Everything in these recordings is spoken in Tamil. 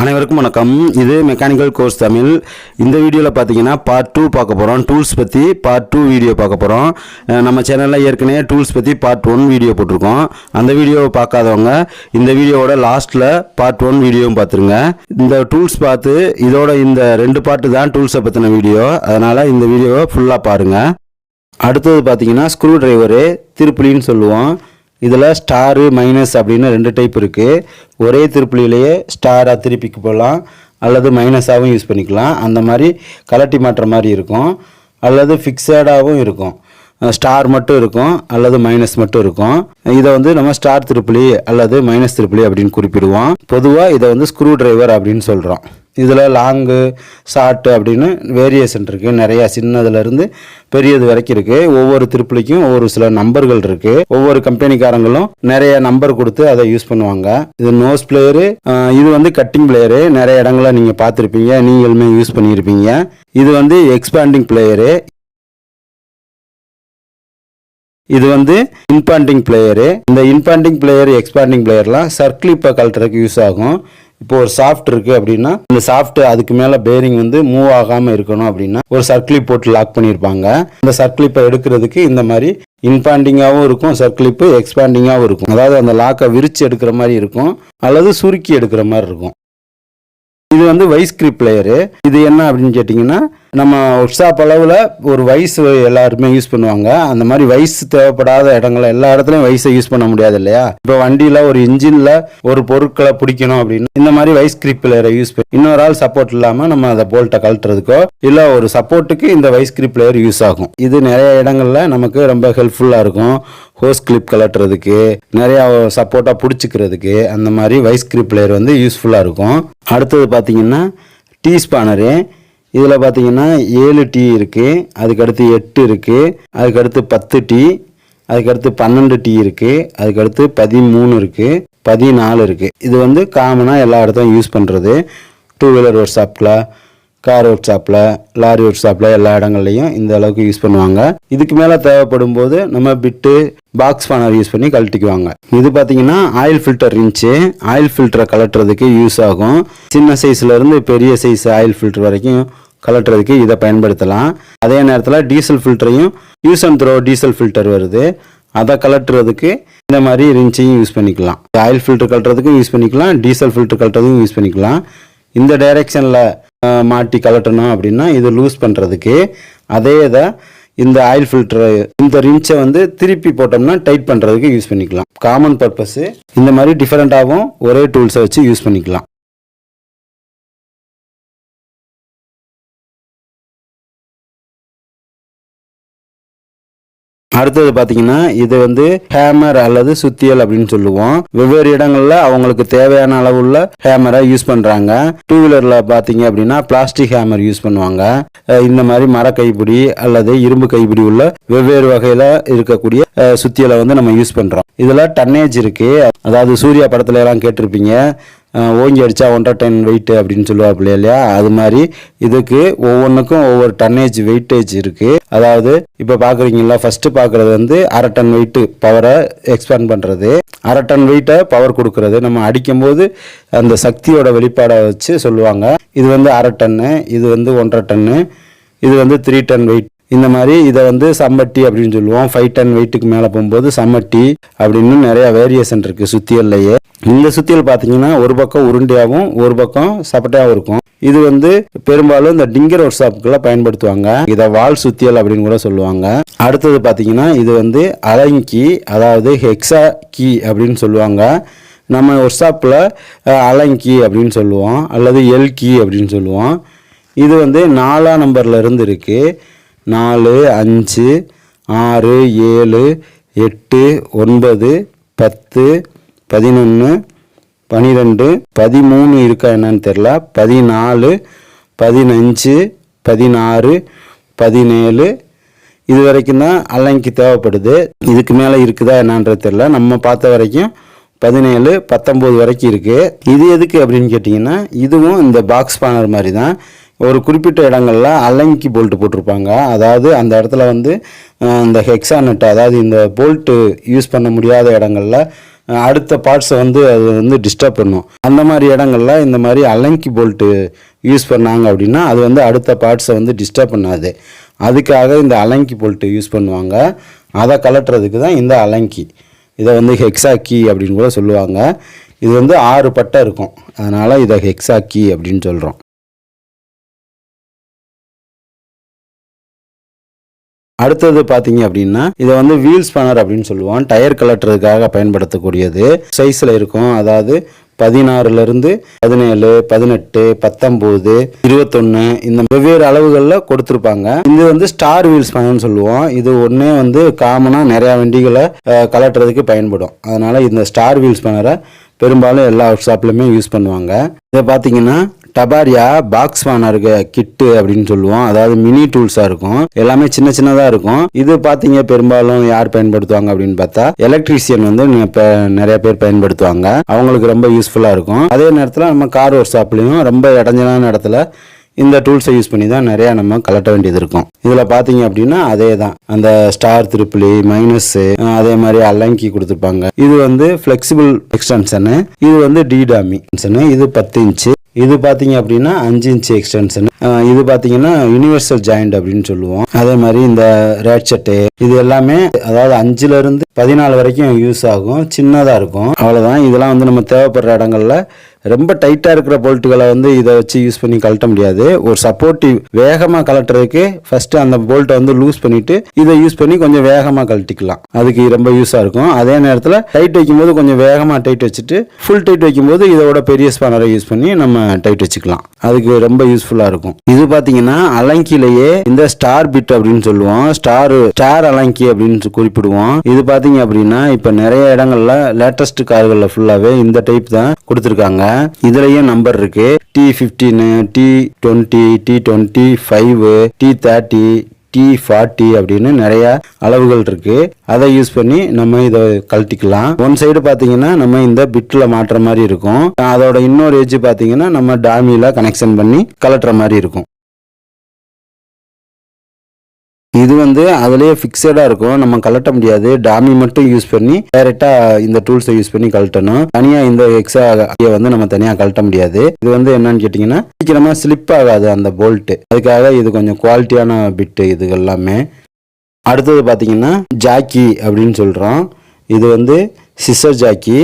அனைவருக்கும் வணக்கம். இது மெக்கானிக்கல் கோர்ஸ் தமிழ். இந்த வீடியோவில் பார்த்தீங்கன்னா பார்ட் 2 பார்க்க போகிறோம். டூல்ஸ் பற்றி பார்ட் 2 வீடியோ பார்க்க போகிறோம். நம்ம சேனலில் ஏற்கனவே டூல்ஸ் பற்றி பார்ட் 1 வீடியோ போட்டிருக்கோம். அந்த வீடியோவை பார்க்காதவங்க இந்த வீடியோவோட லாஸ்ட்டில் பார்ட் 1 வீடியோவும் பார்த்துருங்க. இந்த டூல்ஸ் பார்த்து இதோட இந்த 2 பார்ட்டு தான் டூல்ஸை பற்றின வீடியோ. அதனால் இந்த வீடியோவை ஃபுல்லாக பாருங்கள். அடுத்தது பார்த்தீங்கன்னா ஸ்க்ரூ டிரைவரு, திருப்புளின்னு சொல்லுவோம். இதில் ஸ்டாரு மைனஸ் அப்படின்னு 2 டைப் இருக்குது. ஒரே திருப்புளியிலேயே ஸ்டாராக திருப்பிக்கு போகலாம், அல்லது மைனஸாகவும் யூஸ் பண்ணிக்கலாம். அந்த மாதிரி கலட்டி மாட்டுற மாதிரி இருக்கும், அல்லது ஃபிக்ஸடாகவும் இருக்கும். ஸ்டார் மட்டும் இருக்கும், அல்லது மைனஸ் மட்டும் இருக்கும். இதை நம்ம ஸ்டார் திருப்புளி அல்லது மைனஸ் திருப்புளி அப்படின்னு குறிப்பிடுவோம். பொதுவாக இதை ஸ்க்ரூ டிரைவர் அப்படின்னு சொல்கிறோம். இதில் லாங்கு ஷார்ட்டு அப்படின்னு வேரியேஷன் இருக்குது. நிறையா சின்னதுலேருந்து பெரியது வரைக்கும் இருக்குது. ஒவ்வொரு திருப்புளிக்கும் ஒவ்வொரு சில நம்பர்கள் இருக்குது. ஒவ்வொரு கம்பெனிக்காரங்களும் நிறைய நம்பர் கொடுத்து அதை யூஸ் பண்ணுவாங்க. இது நோஸ் பிளேயரு, இது கட்டிங் பிளேயரு. நிறைய இடங்களை நீங்கள் பார்த்துருப்பீங்க, நீங்களுமே யூஸ் பண்ணியிருப்பீங்க. இது எக்ஸ்பேண்டிங் பிளேயரு. இது இன்பாண்டிங் பிளேயரு. இந்த இன்பாண்டிங் பிளேயர், எக்ஸ்பாண்டிங் பிளேயர்லாம் சர்க்கிளிப்பை கழட்டுறதுக்கு யூஸ் ஆகும். இப்போ ஒரு சாஃப்ட் இருக்குது அப்படின்னா, இந்த சாஃப்ட் அதுக்கு மேலே பேரிங் மூவ் ஆகாமல் இருக்கணும் அப்படின்னா ஒரு சர்க்கிளிப் போட்டு லாக் பண்ணியிருப்பாங்க. இந்த சர்க்கிளிப்பை எடுக்கிறதுக்கு இந்த மாதிரி இன்பாண்டிங்காகவும் இருக்கும், சர்க்கிளிப்பு எக்ஸ்பாண்டிங்காகவும் இருக்கும். அதாவது அந்த லாக்கை விரிச்சு எடுக்கிற மாதிரி இருக்கும், அல்லது சுருக்கி எடுக்கிற மாதிரி இருக்கும். இது வைஸ் கிரிப் பிளேயரு. இது என்ன அப்படின்னு கேட்டிங்கன்னா, நம்ம ஒர்க் ஷாப் அளவில் ஒரு வைஸ் எல்லாருமே யூஸ் பண்ணுவாங்க. அந்த மாதிரி வைஸ் தேவைப்படாத இடங்களை எல்லா இடத்துலையும் வைஸை யூஸ் பண்ண முடியாது இல்லையா? இப்போ வண்டியில் ஒரு இன்ஜினில் ஒரு பொருட்களை பிடிக்கணும் அப்படின்னா இந்த மாதிரி வைஸ் கிரிப் பிளேயரை யூஸ் பண்ணி இன்னொரு ஆள் சப்போர்ட் இல்லாமல் நம்ம அதை போல்ட்டை கழட்டுறதுக்கோ இல்லை ஒரு சப்போர்ட்டுக்கு இந்த வைஸ் கிரிப் பிளேயர் யூஸ் ஆகும். இது நிறைய இடங்களில் நமக்கு ரொம்ப ஹெல்ப்ஃபுல்லாக இருக்கும். ஹோஸ் கிளிப் கலட்டுறதுக்கு, நிறையா சப்போர்ட்டாக பிடிச்சிக்கிறதுக்கு அந்த மாதிரி வைஸ் கிரிப் பிளேயர் யூஸ்ஃபுல்லாக இருக்கும். அடுத்தது பார்த்தீங்கன்னா டீ ஸ்பானரு. இதில் பார்த்தீங்கன்னா 7 டீ இருக்குது, அதுக்கடுத்து 8 இருக்குது, அதுக்கடுத்து 10 டீ, அதுக்கடுத்து 12 டீ இருக்குது, அதுக்கடுத்து 13 இருக்குது, 14 இருக்குது. இது காமனாக எல்லா இடத்துலையும் யூஸ் பண்ணுறது. 2 வீலர் ஒர்க் ஷாப்பில், கார் ஒர்க் ஷாப்பில், லாரி ஒர்க் ஷாப்பில் எல்லா இடங்கள்லையும் இந்த அளவுக்கு யூஸ் பண்ணுவாங்க. இதுக்கு மேலே தேவைப்படும் போது நம்ம பிட்டு பாக்ஸ் ஸ்பானர் யூஸ் பண்ணி கழட்டிக்குவாங்க. இது பார்த்தீங்கன்னா ஆயில் ஃபில்டர் ரிஞ்சு. ஆயில் ஃபில்டரை கலட்டுறதுக்கு யூஸ் ஆகும். சின்ன சைஸ்லேருந்து பெரிய சைஸ் ஆயில் ஃபில்டர் வரைக்கும் கலட்டுறதுக்கு இதை பயன்படுத்தலாம். அதே நேரத்தில் டீசல் ஃபில்டரையும் use and throw diesel filter வருது, அதை கலட்டுறதுக்கு இந்த மாதிரி ரிஞ்சையும் யூஸ் பண்ணிக்கலாம். ஆயில் ஃபில்டர் கலட்டுறதுக்கும் யூஸ் பண்ணிக்கலாம், டீசல் ஃபில்டர் கலட்டுறதுக்கும் யூஸ் பண்ணிக்கலாம். இந்த டைரெக்ஷனில் மாட்டி கலட்டணும் அப்படின்னா இது லூஸ் பண்ணுறதுக்கு, அதே இதை இந்த ஆயில் ஃபில்டரை இந்த ரிஞ்சை திருப்பி போட்டோம்னா டைட் பண்ணுறதுக்கு யூஸ் பண்ணிக்கலாம். காமன் பர்பஸு இந்த மாதிரி டிஃப்ரெண்ட்டாகவும் ஒரே டூல்ஸை வச்சு யூஸ் பண்ணிக்கலாம். அடுத்தது பார்த்தீங்கன்னா இது ஹேமர் அல்லது சுத்தியல் அப்படின்னு சொல்லுவோம். வெவ்வேறு இடங்களில் அவங்களுக்கு தேவையான அளவுள்ள ஹேமரை யூஸ் பண்ணுறாங்க. 2 வீலரில் பார்த்தீங்க அப்படின்னா பிளாஸ்டிக் ஹேமர் யூஸ் பண்ணுவாங்க. இந்த மாதிரி மர கைப்பிடி அல்லது இரும்பு கைப்பிடி உள்ள வெவ்வேறு வகையில் இருக்கக்கூடிய சுத்தியலை நம்ம யூஸ் பண்ணுறோம். இதில் டன்னேஜ் இருக்குது. அதாவது சூர்யா படத்துல எல்லாம் கேட்டிருப்பீங்க, ஓங்கி அடித்தா 1.5 டன் வெயிட் அப்படின்னு சொல்லுவாப்புல இல்லையா? அது மாதிரி இதுக்கு ஒவ்வொன்றுக்கும் ஒவ்வொரு டன்னேஜ் வெயிட்டேஜ் இருக்குது. அதாவது இப்போ பார்க்குறீங்களா, ஃபஸ்ட்டு பார்க்குறது 1/2 டன் வெயிட்டு பவரை எக்ஸ்பேண்ட் பண்ணுறது, 1/2 டன் வெயிட்டை பவர் கொடுக்கறது. நம்ம அடிக்கும்போது அந்த சக்தியோட வெளிப்பாடை வச்சு சொல்லுவாங்க. இது 1/2 டன்னு, இது 1.5 டன்னு, இது 3 டன் வெயிட். இந்த மாதிரி இதை சம்மட்டி அப்படின்னு சொல்லுவோம். 5 டன் வெயிட்டுக்கு மேலே போகும்போது சம்மட்டி அப்படின்னு நிறையா வேரியேஷன் இருக்குது சுத்தியல்லையே. இந்த சுத்தியல் பார்த்தீங்கன்னா ஒரு பக்கம் உருண்டையாகவும் ஒரு பக்கம் சப்பட்டையாகவும் இருக்கும். இது பெரும்பாலும் இந்த டிங்கர் ஒர்க் ஷாப்புக்கெல்லாம் பயன்படுத்துவாங்க. இதை வால் சுத்தியல் அப்படின்னு கூட சொல்லுவாங்க. அடுத்தது பார்த்தீங்கன்னா இது அலங்கி, அதாவது ஹெக்ஸா கீ அப்படின்னு சொல்லுவாங்க. நம்ம ஒர்க் ஷாப்பில் அலங்கி அப்படின்னு சொல்லுவோம், அல்லது எல் கீ அப்படின்னு சொல்லுவோம். இது 4ஆம் நம்பரில் இருந்து இருக்குது. 4, 5, 6, 7, 8, 9, 10, 11, 12, 13 இருக்கா என்னன்னு தெரில, 14, 15, 16, 17 இது வரைக்கும் தான் அலங்கி தேவைப்படுது. இதுக்கு மேலே இருக்குதா என்னன்றது தெரில. நம்ம பார்த்த வரைக்கும் 17, 19 வரைக்கும் இருக்குது. இது எதுக்கு அப்படின்னு கேட்டிங்கன்னா, இதுவும் இந்த பாக்ஸ் ஸ்பானர் மாதிரி தான். ஒரு குறிப்பிட்ட இடங்களில் அலங்கி போல்ட்டு போட்டிருப்பாங்க. அதாவது அந்த இடத்துல இந்த ஹெக்ஸா நட்டு, அதாவது இந்த போல்ட்டு யூஸ் பண்ண முடியாத இடங்களில் அடுத்த பார்ட்ஸை வந்து அது வந்து டிஸ்டர்ப் பண்ணும். அந்த மாதிரி இடங்கள்ல இந்த மாதிரி அலங்கி போல்ட்டு யூஸ் பண்ணாங்க அப்படின்னா அது வந்து அடுத்த பார்ட்ஸை வந்து டிஸ்டர்ப் பண்ணாது. அதுக்காக இந்த அலங்கி போல்ட்டு யூஸ் பண்ணுவாங்க. அதை கலட்டுறதுக்கு தான் இந்த அலங்கி. இதை வந்து ஹெக்ஸா கீ அப்படின்னு கூட சொல்லுவாங்க. இது வந்து 6 பட்டை இருக்கும், அதனால் இதை ஹெக்ஸா கீ அப்படின்னு சொல்கிறோம். அடுத்தது பார்த்தீங்க அப்படின்னா இதை வந்து வீல் ஸ்பானர் அப்படின்னு சொல்லுவோம். டயர் கலட்டுறதுக்காக பயன்படுத்தக்கூடியது. சைஸில் இருக்கும், அதாவது 16லேருந்து 17, 18, 19, 21 இந்த வெவ்வேறு அளவுகளில் கொடுத்துருப்பாங்க. இது வந்து ஸ்டார் வீல் ஸ்பானர்னு சொல்லுவோம். இது ஒன்றே வந்து காமனாக நிறையா வண்டிகளை கலட்டுறதுக்கு பயன்படும். அதனால் இந்த ஸ்டார் வீல் ஸ்பானரை பெரும்பாலும் எல்லா ஒர்க் ஷாப்லையுமே யூஸ் பண்ணுவாங்க. இதை பார்த்தீங்கன்னா டபாரியா பாக்ஸ் ஸ்பானருக்கு கிட்டு அப்படின்னு சொல்லுவோம். அதாவது மினி டூல்ஸாக இருக்கும், எல்லாமே சின்ன சின்னதாக இருக்கும். இது பார்த்தீங்க பெரும்பாலும் யார் பயன்படுத்துவாங்க அப்படின்னு பார்த்தா எலக்ட்ரீஷியன் வந்து நிறைய பேர் பயன்படுத்துவாங்க. அவங்களுக்கு ரொம்ப யூஸ்ஃபுல்லாக இருக்கும். அதே நேரத்தில் நம்ம கார் ஒர்க் ஷாப்லையும் ரொம்ப இடைஞ்சலான இடத்துல இந்த டூல்ஸை யூஸ் பண்ணி தான் நிறையா நம்ம கலட்ட வேண்டியது இருக்கும். இதில் பார்த்தீங்க அப்படின்னா அதே தான், அந்த ஸ்டார் திருப்பிளி மைனஸ்ஸு அதே மாதிரி அலங்கி கொடுத்துருப்பாங்க. இது வந்து ஃப்ளெக்சிபிள் எக்ஸ்டென்ஷனு, இது வந்து டிடாமி இது 10 இன்ச்சு, இது பார்த்தீங்க அப்படின்னா 5 இன்ச்சு எக்ஸ்டென்ஷன், இது பார்த்தீங்கன்னா யூனிவர்சல் ஜாயிண்ட் அப்படின்னு சொல்லுவோம். அதே மாதிரி இந்த ரேட்செட்டு இது எல்லாமே அதாவது 5லேருந்து 14 வரைக்கும் யூஸ் ஆகும், சின்னதாக இருக்கும். அவ்வளோதான். இதெல்லாம் வந்து நம்ம தேவைப்படுற இடங்கள்ல ரொம்ப டைட்டாக இருக்கிற போல்ட்டுகளை வந்து இதை வச்சு யூஸ் பண்ணி கழட்ட முடியாது. ஒரு சப்போர்ட்டிவ் வேகமாக கலட்டுறதுக்கு ஃபர்ஸ்ட் அந்த போல்ட்டை வந்து லூஸ் பண்ணிட்டு இதை யூஸ் பண்ணி கொஞ்சம் வேகமாக கழட்டிக்கலாம். அதுக்கு ரொம்ப யூஸாக இருக்கும். அதே நேரத்தில் டைட் வைக்கும்போது கொஞ்சம் வேகமாக டைட் வச்சுட்டு ஃபுல் டைட் வைக்கும்போது இதோட பெரிய ஸ்பானரை யூஸ் பண்ணி நம்ம டைட் வச்சுக்கலாம். அதுக்கு ரொம்ப யூஸ்ஃபுல்லாக இருக்கும். இது பார்த்தீங்கன்னா அலங்கிலேயே இந்த ஸ்டார் பிட் அப்படின்னு சொல்லுவோம், ஸ்டார் அலங்கி அப்படின்னு குறிப்பிடுவோம். இது பார்த்தீங்க அப்படின்னா இப்போ நிறைய இடங்கள்ல லேட்டஸ்ட் கார்களில் ஃபுல்லாகவே இந்த டைப் தான் கொடுத்துருக்காங்க. இதுலயும் நம்பர் இருக்கு, T15, T20, T25, T30, T40 அப்படின்னு நிறைய அளவுகள் இருக்கு. அதை யூஸ் பண்ணி நம்ம இதை கழட்டிக்கலாம். ஒன் சைடு பாத்தீங்கன்னா நம்ம இந்த பிட்ல மாட்டுற மாதிரி இருக்கும், அதோட இன்னொரு எட்ஜ் பாத்தீங்கன்னா நம்ம டாமியில கனெக்ஷன் பண்ணி கலட்டுற மாதிரி இருக்கும். இது வந்து அதுலேயே ஃபிக்ஸடாக இருக்கும், நம்ம கலட்ட முடியாது. டாமி மட்டும் யூஸ் பண்ணி டைரெக்டாக இந்த டூல்ஸை யூஸ் பண்ணி கழட்டணும். தனியாக இந்த எக்ஸா வந்து நம்ம தனியாக கழட்ட முடியாது. இது வந்து என்னன்னு கேட்டிங்கன்னா சீக்கிரமாக ஸ்லிப் ஆகாது அந்த போல்ட்டு, அதுக்காக இது கொஞ்சம் குவாலிட்டியான பிட்டு இது எல்லாமே. அடுத்தது பார்த்தீங்கன்னா ஜாக்கி அப்படின்னு சொல்கிறோம். இது வந்து சிசர் ஜாக்கி,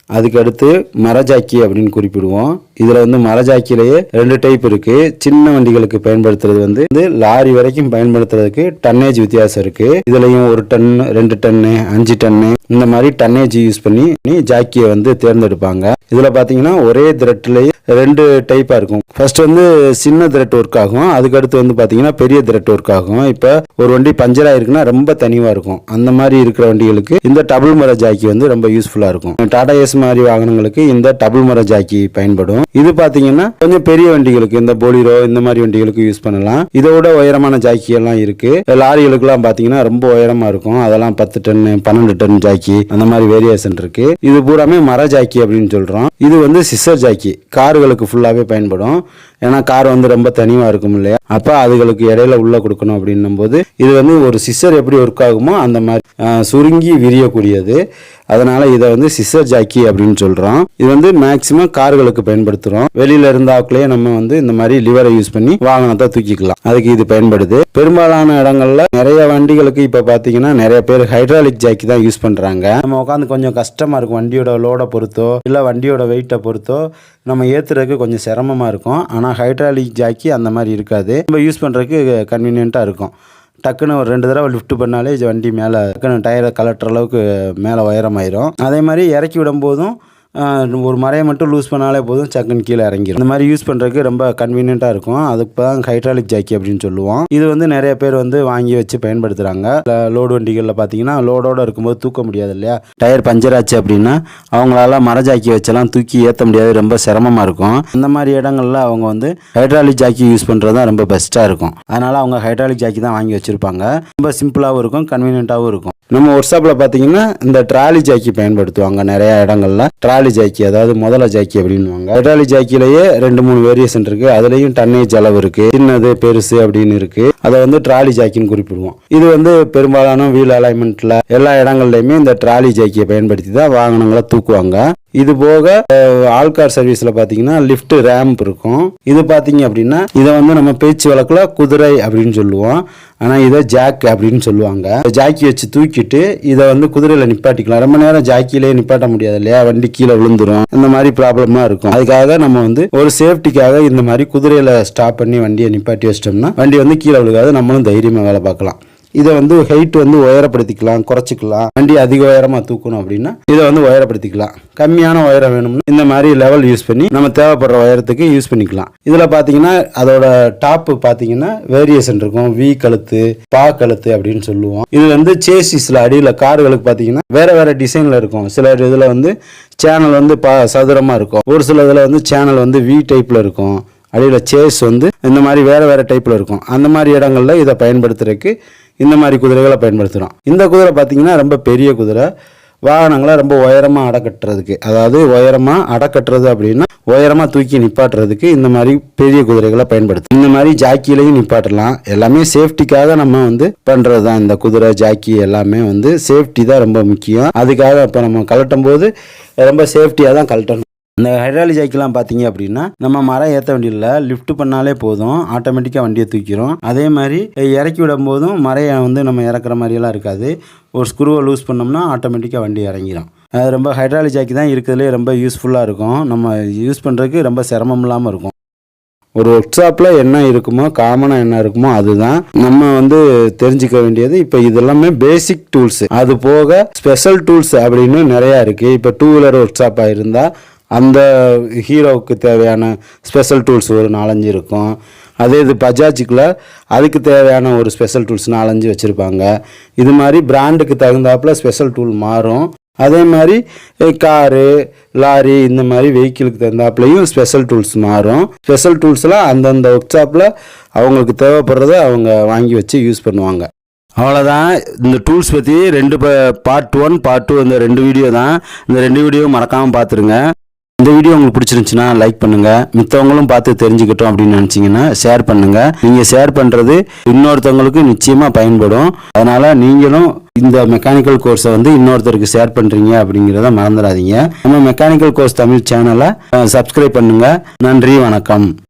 அதுக்கடுத்து மரஜாக்கி அப்படின்னு குறிப்பிடுவோம். இதில் வந்து மரஜாக்கிலேயே 2 டைப் இருக்கு. சின்ன வண்டிகளுக்கு பயன்படுத்துறது வந்து லாரி வரைக்கும் பயன்படுத்துறதுக்கு டன்னேஜ் வித்தியாசம் இருக்கு. இதுலயும் 1 டன், 2 டன்னு, 5 டன்னு இந்த மாதிரி டன்னேஜ் யூஸ் பண்ணி ஜாக்கியை வந்து தேர்ந்தெடுப்பாங்க. இதில் பார்த்தீங்கன்னா ஒரே த்ரெட்லேயே 2 டைப்பாக இருக்கும். ஃபர்ஸ்ட் வந்து சின்ன த்ரெட் ஒர்க் ஆகும், அதுக்கடுத்து வந்து பார்த்தீங்கன்னா பெரிய த்ரெட் ஒர்க் ஆகும். இப்போ ஒரு வண்டி பஞ்சர் ஆயிருக்குன்னா ரொம்ப தனிவாக இருக்கும். அந்த மாதிரி இருக்கிற வண்டிகளுக்கு இந்த டபுள் மர ஜாக்கி வந்து ரொம்ப யூஸ்ஃபுல்லாக இருக்கும். டாடா ஏஸ் மாதிரி வாகனங்களுக்கு இந்த டபுள் மர ஜாக்கி பயன்படும். இது பாத்தீங்கன்னா கொஞ்சம் பெரிய வண்டிகளுக்கு, இந்த போலிரோ இந்த மாதிரி வண்டிகளுக்கு யூஸ் பண்ணலாம். இதோட உயரமான ஜாக்கி எல்லாம் இருக்கு. லாரிகளுக்கு எல்லாம் பாத்தீங்கன்னா ரொம்ப உயரமா இருக்கும், அதெல்லாம் 10 டன் 12 டன் ஜாக்கி அந்த மாதிரி வேரியேஷன் இருக்கு. இது பூராமே மர ஜாக்கி அப்படின்னு சொல்றோம். இது வந்து சிசர் ஜாக்கி, கார்களுக்கு ஃபுல்லாவே பயன்படும். ஏன்னா கார் வந்து ரொம்ப தனிவா இருக்கும் இல்லையா, அப்ப அதுகளுக்கு இடையில உள்ள கொடுக்கணும் அப்படின்னும் போது இது வந்து ஒரு சிசர் எப்படி ஒர்க் ஆகுமோ அந்த மாதிரி சுருங்கி விரியக்கூடியது. அதனால இதை வந்து சிசர் ஜாக்கி அப்படின்னு சொல்றோம். இது வந்து மேக்சிமம் கார்களுக்கு பயன்படுத்துறோம். வெளியில இருந்தாக்குள்ளேயே நம்ம வந்து இந்த மாதிரி லிவரை யூஸ் பண்ணி வாகனத்தை தூக்கிக்கலாம், அதுக்கு இது பயன்படுது. பெரும்பாலான இடங்கள்ல நிறைய வண்டிகளுக்கு இப்ப பாத்தீங்கன்னா நிறைய பேர் ஹைட்ராலிக் ஜாக்கி தான் யூஸ் பண்றாங்க. நம்ம உட்காந்து கொஞ்சம் கஷ்டமா இருக்கும், வண்டியோட லோட பொறுத்தோ இல்ல வண்டியோட வெயிட்டை பொறுத்தோ நம்ம ஏத்துறதுக்கு கொஞ்சம் சிரமமா இருக்கும். ஆனா ஹைட்ராலிக் ஜாக்கி அந்த மாதிரி இருக்காது, நம்ம யூஸ் பண்றதுக்கு கன்வீனியன்ட்டா இருக்கும். டக்குன்னு ஒரு 2 தடவை லிஃப்ட் பண்ணாலே வண்டி மேலே டக்குன்னு டயரை கலட்டுற அளவுக்கு மேலே உயரமாயிரும். அதே மாதிரி இறக்கி விடும் போதும் ஒரு மரையை மட்டும் லூஸ் பண்ணாலே போதும், சக்குன்னு கீழே இறங்கிடும். இந்த மாதிரி யூஸ் பண்ணுறதுக்கு ரொம்ப கன்வீனியண்ட்டாக இருக்கும். அதுக்கு தான் ஹைட்ராலிக் ஜாக்கி அப்படின்னு சொல்லுவோம். இது வந்து நிறைய பேர் வந்து வாங்கி வச்சு பயன்படுத்துகிறாங்க. லோடு வண்டிகளில் பார்த்தீங்கன்னா லோடோடு இருக்கும்போது தூக்க முடியாது இல்லையா, டயர் பஞ்சர் ஆச்சு அப்படின்னா அவங்களால மர ஜாக்கி வச்செல்லாம் தூக்கி ஏற்ற முடியாது, ரொம்ப சிரமமாக இருக்கும். அந்த மாதிரி இடங்களில் அவங்க வந்து ஹைட்ராலிக் ஜாக்கி யூஸ் பண்ணுறது தான் ரொம்ப பெஸ்ட்டாக இருக்கும். அதனால் அவங்க ஹைட்ராலிக் ஜாக்கி தான் வாங்கி வச்சுருப்பாங்க. ரொம்ப சிம்பிளாகவும் இருக்கும், கன்வீனியண்ட்டாகவும் இருக்கும். நம்ம ஒர்க் ஷாப்பில் பார்த்தீங்கன்னா இந்த ட்ராலி ஜாக்கி பயன்படுத்துவாங்க நிறைய இடங்கள்ல. ட்ராலி ஜாக்கி அதாவது முதல ஜாக்கி அப்படின்னுவாங்க. ட்ராலி ஜாக்கிலேயே 2-3 வேரியேஷன் இருக்கு. அதுலேயும் டன்னேஜ் அளவு இருக்கு, சின்னது பெருசு அப்படின்னு இருக்கு. அதை வந்து ட்ராலி ஜாக்கின்னு குறிப்பிடுவோம். இது வந்து பெரும்பாலான வீல் அலைன்மெண்ட்ல எல்லா இடங்கள்லையுமே இந்த ட்ராலி ஜாக்கியை பயன்படுத்தி தான் வாகனங்களை தூக்குவாங்க. இது போக ஆல்கார் சர்வீஸ்ல பாத்தீங்கன்னா லிஃப்ட் ரேம்ப் இருக்கும். இது பாத்தீங்க அப்படின்னா இதை வந்து நம்ம பேச்சு வழக்குல குதிரை அப்படின்னு சொல்லுவோம். ஆனா இதை ஜாக் அப்படின்னு சொல்லுவாங்க. ஜாக்கி வச்சு தூக்கிட்டு இதை வந்து குதிரையில நிப்பாட்டிக்கலாம். ரொம்ப நேரம் ஜாக்கியிலே நிப்பாட்ட முடியாது இல்லையா, வண்டி கீழே விழுந்துரும், இந்த மாதிரி ப்ராப்ளமா இருக்கும். அதுக்காக நம்ம வந்து ஒரு சேஃப்டிக்காக இந்த மாதிரி குதிரையில ஸ்டாப் பண்ணி வண்டியை நிப்பாட்டி வச்சிட்டோம்னா வண்டி வந்து கீழே விழுகாது, நம்மளும் தைரியமா வேலை பார்க்கலாம். இதை வந்து ஹைட் வந்து உயரப்படுத்திக்கலாம், குறைச்சிக்கலாம். வண்டி அதிக உயரமாக தூக்கணும் அப்படின்னா இதை வந்து உயரப்படுத்திக்கலாம். கம்மியான உயரம் வேணும்னா இந்த மாதிரி லெவல் யூஸ் பண்ணி நம்ம தேவைப்படுற உயரத்துக்கு யூஸ் பண்ணிக்கலாம். இதில் பார்த்தீங்கன்னா அதோட டாப்பு பார்த்தீங்கன்னா வேரியேஷன் இருக்கும். வி கழுத்து, பா கழுத்து அப்படின்னு சொல்லுவோம். இது வந்து சேசிஸில் அடியில் கார்களுக்கு பார்த்தீங்கன்னா வேற வேற டிசைனில் இருக்கும். சில இதில் வந்து சேனல் வந்து சதுரமாக இருக்கும். ஒரு சில இதில் வந்து சேனல் வந்து வி டைப்பில் இருக்கும். அடியில் சேஸ் வந்து இந்த மாதிரி வேற வேற டைப்பில் இருக்கும். அந்த மாதிரி இடங்கள்ல இதை பயன்படுத்துறதுக்கு இந்த மாதிரி குதிரைகளை பயன்படுத்துகிறோம். இந்த குதிரை பார்த்தீங்கன்னா ரொம்ப பெரிய குதிரை. வாகனங்களை ரொம்ப உயரமாக அடக்கட்டுறதுக்கு, அதாவது உயரமாக அடக்கட்டுறது அப்படின்னா உயரமாக தூக்கி நிப்பாட்டுறதுக்கு இந்த மாதிரி பெரிய குதிரைகளை பயன்படுத்தும். இந்த மாதிரி ஜாக்கியிலையும் நிப்பாட்டலாம். எல்லாமே சேஃப்டிக்காக நம்ம வந்து பண்ணுறது தான். இந்த குதிரை ஜாக்கி எல்லாமே வந்து சேஃப்டி தான் ரொம்ப முக்கியம். அதுக்காக இப்போ நம்ம கழட்டும் போது ரொம்ப சேஃப்டியாக தான் கழட்டணும். இந்த ஹைட்ராலிக் ஜாக்கிலாம் பார்த்தீங்க அப்படின்னா நம்ம மரம் ஏற்ற வேண்டியதில்லை, லிஃப்ட் பண்ணாலே போதும், ஆட்டோமேட்டிக்காக வண்டியை தூக்கிடும். அதே மாதிரி இறக்கி விடும் போதும் மரையை வந்து நம்ம இறக்குற மாதிரியெல்லாம் இருக்காது. ஒரு ஸ்க்ரூவை லூஸ் பண்ணோம்னா ஆட்டோமேட்டிக்காக வண்டி இறங்கிடும். அது ரொம்ப ஹைட்ராலிக் ஜாக்கி தான் இருக்கிறதுலே ரொம்ப யூஸ்ஃபுல்லாக இருக்கும். நம்ம யூஸ் பண்ணுறதுக்கு ரொம்ப சிரமம் இல்லாமல் இருக்கும். ஒரு ஒர்க் ஷாப்பில் என்ன இருக்குமோ, காமனாக என்ன இருக்குமோ அதுதான் நம்ம வந்து தெரிஞ்சுக்க வேண்டியது. இப்போ இதெல்லாமே பேசிக் டூல்ஸ். அது போக ஸ்பெஷல் டூல்ஸ் அப்படின்னு நிறையா இருக்குது. இப்போ 2 வீலர் ஒர்க் ஷாப்பாக இருந்தால் அந்த ஹீரோவுக்கு தேவையான ஸ்பெஷல் டூல்ஸ் ஒரு 4-5 இருக்கும். அதே இது பஜாஜுக்குள்ள அதுக்கு தேவையான ஒரு ஸ்பெஷல் டூல்ஸ் 4-5 வச்சுருப்பாங்க. இது மாதிரி பிராண்டுக்கு தகுந்தாப்புல ஸ்பெஷல் டூல் மாறும். அதே மாதிரி காரு, லாரி இந்த மாதிரி வெஹிக்கிளுக்கு தகுந்தாப்புலையும் ஸ்பெஷல் டூல்ஸ் மாறும். ஸ்பெஷல் டூல்ஸ்லாம் அந்தந்த ஒர்க் ஷாப்பில் அவங்களுக்கு தேவைப்படுறத அவங்க வாங்கி வச்சு யூஸ் பண்ணுவாங்க. அவ்வளோதான். இந்த டூல்ஸ் பற்றி பார்ட் 1 பார்ட் 2 இந்த 2 வீடியோ தான். இந்த 2 வீடியோ மறக்காமல் பார்த்துருங்க. இந்த வீடியோ உங்களுக்கு பிடிச்சிருந்துச்சுன்னா லைக் பண்ணுங்கள். மித்தவங்களும் பார்த்து தெரிஞ்சுக்கிட்டோம் அப்படின்னு நினச்சிங்கன்னா ஷேர் பண்ணுங்கள். நீங்கள் ஷேர் பண்ணுறது இன்னொருத்தவங்களுக்கு நிச்சயமாக பயன்படும். அதனால் நீங்களும் இந்த மெக்கானிக்கல் கோர்ஸை வந்து இன்னொருத்தருக்கு ஷேர் பண்ணுறீங்க அப்படிங்கிறத மறந்துடாதீங்க. நம்ம மெக்கானிக்கல் கோர்ஸ் தமிழ் சேனலை சப்ஸ்கிரைப் பண்ணுங்கள். நன்றி, வணக்கம்.